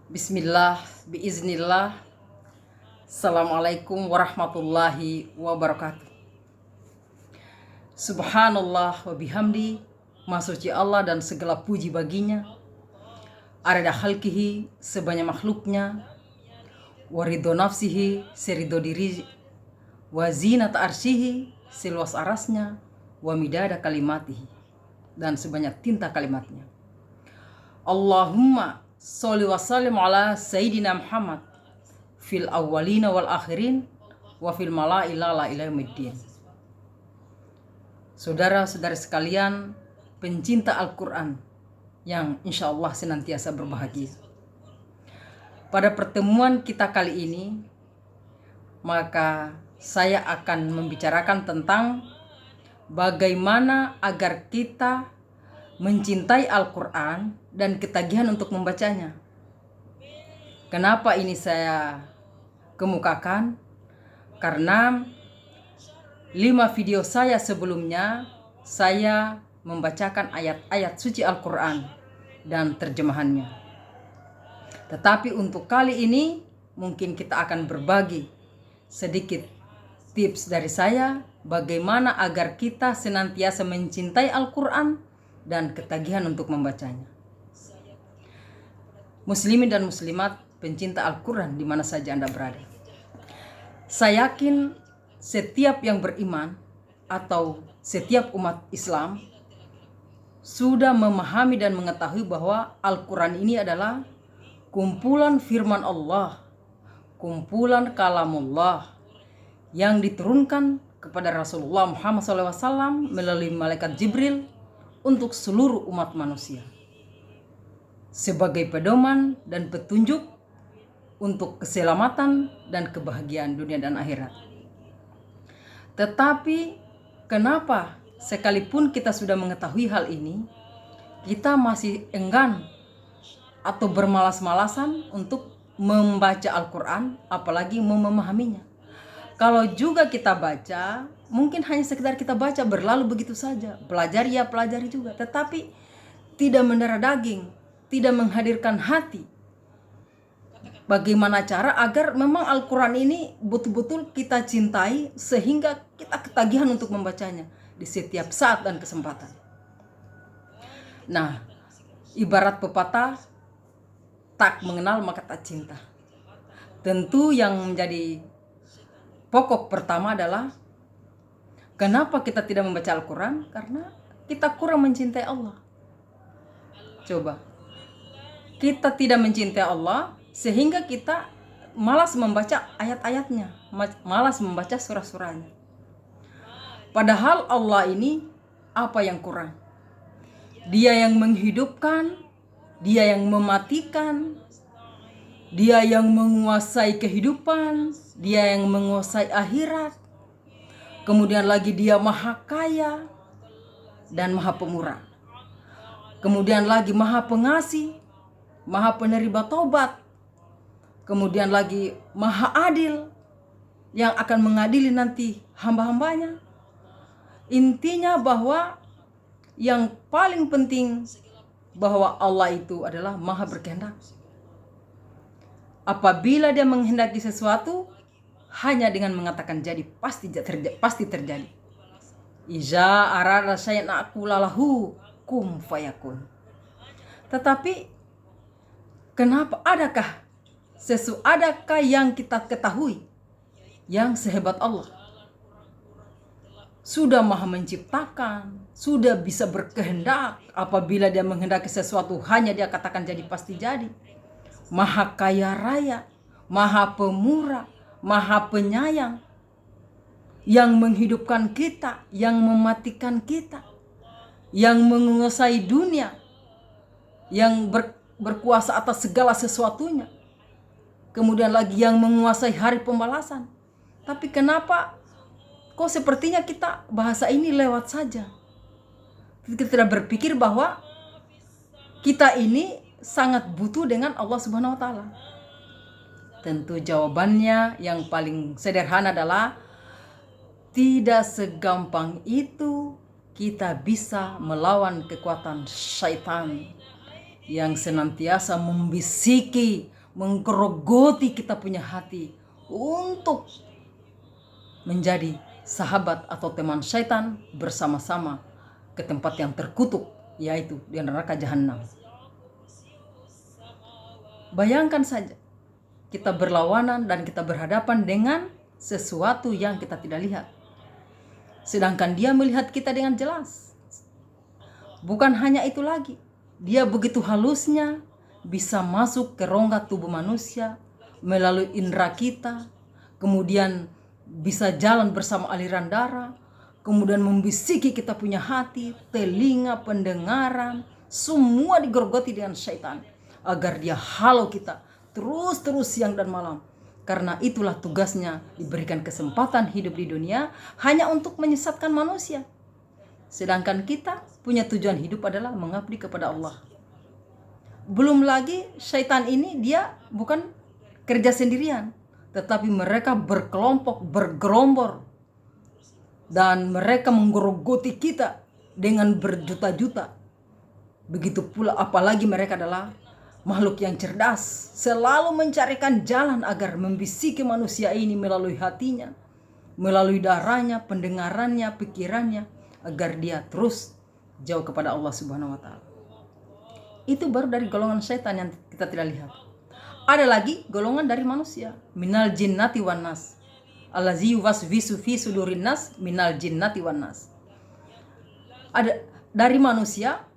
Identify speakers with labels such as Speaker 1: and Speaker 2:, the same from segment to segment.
Speaker 1: Bismillah, biiznillah. Assalamualaikum warahmatullahi wabarakatuh. Subhanallah wa bihamdi. Maha suci Allah dan segala puji baginya. Arada khalqihi, sebanyak makhluknya. Waridho nafsihi, seridho diri. Wa zinata arsyihi, seluas arasnya. Wa midada kalimatihi, dan sebanyak tinta kalimatnya. Allahumma sholli wa sallim ala Sayyidina Muhammad fil awwalina wal akhirin wa fil mala'ila la ila yaumiddin. Saudara-saudara sekalian, pencinta Al-Quran yang insya Allah senantiasa berbahagia. Pada pertemuan kita kali ini, maka saya akan membicarakan tentang bagaimana agar kita mencintai Al-Quran dan ketagihan untuk membacanya. Kenapa ini saya kemukakan? Karena 5 video saya sebelumnya saya membacakan ayat-ayat suci Al-Quran dan terjemahannya. Tetapi untuk kali ini mungkin kita akan berbagi sedikit tips dari saya bagaimana agar kita senantiasa mencintai Al-Quran dan ketagihan untuk membacanya. Muslimin dan muslimat pencinta Al-Quran di mana saja Anda berada. Saya yakin setiap yang beriman atau setiap umat Islam sudah memahami dan mengetahui bahwa Al-Quran ini adalah kumpulan firman Allah, kumpulan kalamullah yang diturunkan kepada Rasulullah Muhammad SAW melalui malaikat Jibril untuk seluruh umat manusia sebagai pedoman dan petunjuk untuk keselamatan dan kebahagiaan dunia dan akhirat. Tetapi kenapa sekalipun kita sudah mengetahui hal ini, kita masih enggan atau bermalas-malasan untuk membaca Al-Quran, apalagi memahaminya? Kalau juga kita baca, mungkin hanya sekedar kita baca berlalu begitu saja. Pelajari ya pelajari juga, tetapi tidak mendarah daging, tidak menghadirkan hati. Bagaimana cara agar memang Al-Quran ini betul-betul kita cintai sehingga kita ketagihan untuk membacanya di setiap saat dan kesempatan. Nah, ibarat pepatah, tak mengenal maka tak cinta. Tentu yang menjadi pokok pertama adalah kenapa kita tidak membaca Al-Quran? Karena kita kurang mencintai Allah. Coba, kita tidak mencintai Allah sehingga kita malas membaca ayat-ayatnya, malas membaca surah-surahnya. Padahal Allah ini apa yang kurang? Dia yang menghidupkan, Dia yang mematikan, Dia yang menguasai kehidupan, Dia yang menguasai akhirat. Kemudian lagi Dia maha kaya dan maha pemurah. Kemudian lagi maha pengasih, maha penerima taubat. Kemudian lagi maha adil yang akan mengadili nanti hamba-hambanya. Intinya bahwa yang paling penting bahwa Allah itu adalah maha berkehendak. Apabila Dia menghendaki sesuatu, hanya dengan mengatakan jadi pasti terjadi. Iza arada syai'an aqulalahu kum fayakun. Tetapi adakah yang kita ketahui yang sehebat Allah? Sudah maha menciptakan, sudah bisa berkehendak. Apabila Dia menghendaki sesuatu, hanya Dia katakan jadi pasti jadi. Maha kaya raya, maha pemurah, maha penyayang, yang menghidupkan kita, yang mematikan kita, yang menguasai dunia, yang berkuasa atas segala sesuatunya. Kemudian lagi yang menguasai hari pembalasan. Tapi kenapa kok sepertinya kita bahasa ini lewat saja? Kita tidak berpikir bahwa kita ini sangat butuh dengan Allah Subhanahu wa taala. Tentu jawabannya yang paling sederhana adalah tidak segampang itu kita bisa melawan kekuatan syaitan yang senantiasa membisiki, menggerogoti kita punya hati untuk menjadi sahabat atau teman syaitan bersama-sama ke tempat yang terkutuk, yaitu di neraka jahanam. Bayangkan saja, kita berlawanan dan kita berhadapan dengan sesuatu yang kita tidak lihat. Sedangkan dia melihat kita dengan jelas. Bukan hanya itu lagi, dia begitu halusnya bisa masuk ke rongga tubuh manusia melalui indera kita, kemudian bisa jalan bersama aliran darah, kemudian membisiki kita punya hati, telinga, pendengaran, semua digerogoti dengan syaitan agar dia halau kita terus siang dan malam. Karena itulah tugasnya diberikan kesempatan hidup di dunia hanya untuk menyesatkan manusia. Sedangkan kita punya tujuan hidup adalah mengabdi kepada Allah. Belum lagi syaitan ini dia bukan kerja sendirian, tetapi mereka berkelompok, bergerombol, dan mereka menggerogoti kita dengan berjuta-juta. Begitu pula apalagi mereka adalah makhluk yang cerdas, selalu mencarikan jalan agar membisiki manusia ini melalui hatinya, melalui darahnya, pendengarannya, pikirannya, agar dia terus jauh kepada Allah Subhanahu wa taala. Itu baru dari golongan syaitan yang kita tidak lihat. Ada lagi golongan dari manusia, minal jinnati wan nas. Allazi yuwaswisu fi sudurin nas minal jinnati wan nas. Ada dari manusia.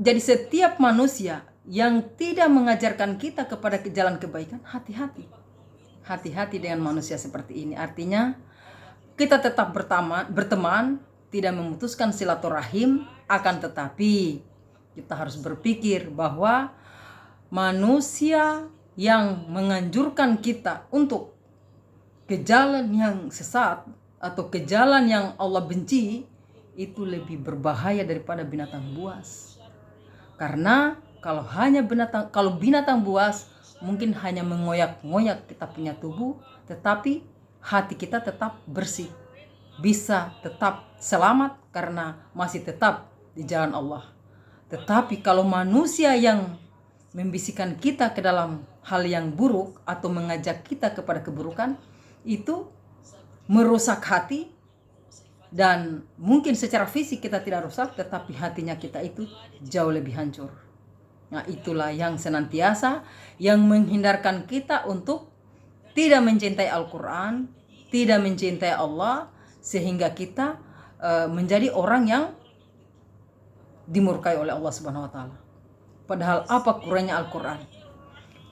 Speaker 1: Jadi setiap manusia yang tidak mengajarkan kita kepada jalan kebaikan, hati-hati. Hati-hati dengan manusia seperti ini. Artinya kita tetap berteman, tidak memutuskan silaturahim, akan tetapi kita harus berpikir bahwa manusia yang menganjurkan kita untuk ke jalan yang sesat atau ke jalan yang Allah benci itu lebih berbahaya daripada binatang buas. Karena kalau binatang buas mungkin hanya mengoyak-ngoyak kita punya tubuh, tetapi hati kita tetap bersih, bisa tetap selamat karena masih tetap di jalan Allah. Tetapi kalau manusia yang membisikkan kita ke dalam hal yang buruk atau mengajak kita kepada keburukan, itu merusak hati, dan mungkin secara fisik kita tidak rusak, tetapi hatinya kita itu jauh lebih hancur. Nah, itulah yang senantiasa yang menghindarkan kita untuk tidak mencintai Al-Quran, tidak mencintai Allah, sehingga kita menjadi orang yang dimurkai oleh Allah Subhanahu wa taala. Padahal apa kurangnya Al-Quran?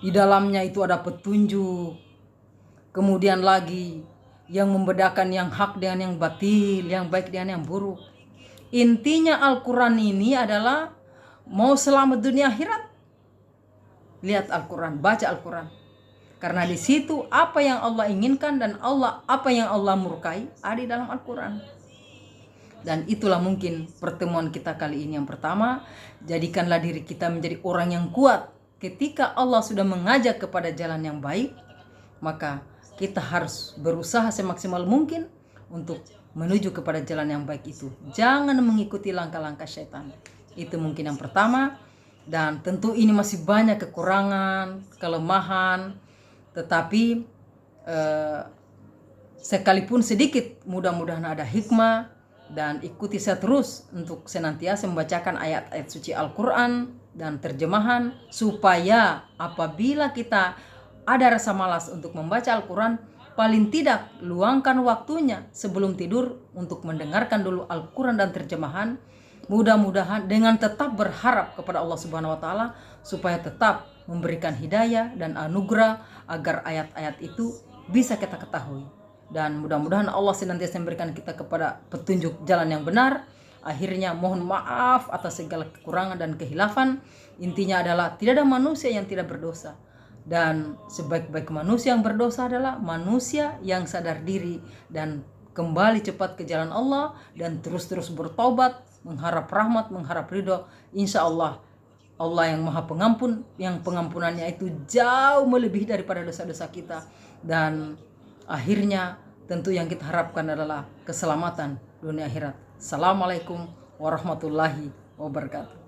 Speaker 1: Di dalamnya itu ada petunjuk. Kemudian lagi yang membedakan yang hak dengan yang batil, yang baik dengan yang buruk. Intinya Al-Quran ini adalah mau selamat dunia akhirat, lihat Al-Quran, baca Al-Quran. Karena di situ apa yang Allah inginkan dan apa yang Allah murkai ada di dalam Al-Quran. Dan itulah mungkin pertemuan kita kali ini. Yang pertama, jadikanlah diri kita menjadi orang yang kuat. Ketika Allah sudah mengajak kepada jalan yang baik, maka kita harus berusaha semaksimal mungkin untuk menuju kepada jalan yang baik itu. Jangan mengikuti langkah-langkah syaitan. Itu mungkin yang pertama. Dan tentu ini masih banyak kekurangan, kelemahan. Tetapi sekalipun sedikit, mudah-mudahan ada hikmah. Dan ikuti saya terus untuk senantiasa membacakan ayat-ayat suci Al-Quran dan terjemahan, supaya apabila kita ada rasa malas untuk membaca Al-Quran, paling tidak luangkan waktunya sebelum tidur untuk mendengarkan dulu Al-Quran dan terjemahan. Mudah-mudahan dengan tetap berharap kepada Allah Subhanahu wa taala supaya tetap memberikan hidayah dan anugerah agar ayat-ayat itu bisa kita ketahui. Dan mudah-mudahan Allah senantiasa memberikan kita kepada petunjuk jalan yang benar. Akhirnya mohon maaf atas segala kekurangan dan kehilafan. Intinya adalah tidak ada manusia yang tidak berdosa. Dan sebaik-baik manusia yang berdosa adalah manusia yang sadar diri dan kembali cepat ke jalan Allah dan terus-terus bertobat, mengharap rahmat, mengharap ridho. Insya Allah, Allah yang maha pengampun, yang pengampunannya itu jauh melebihi daripada dosa-dosa kita. Dan akhirnya tentu yang kita harapkan adalah keselamatan dunia akhirat. Assalamualaikum warahmatullahi wabarakatuh.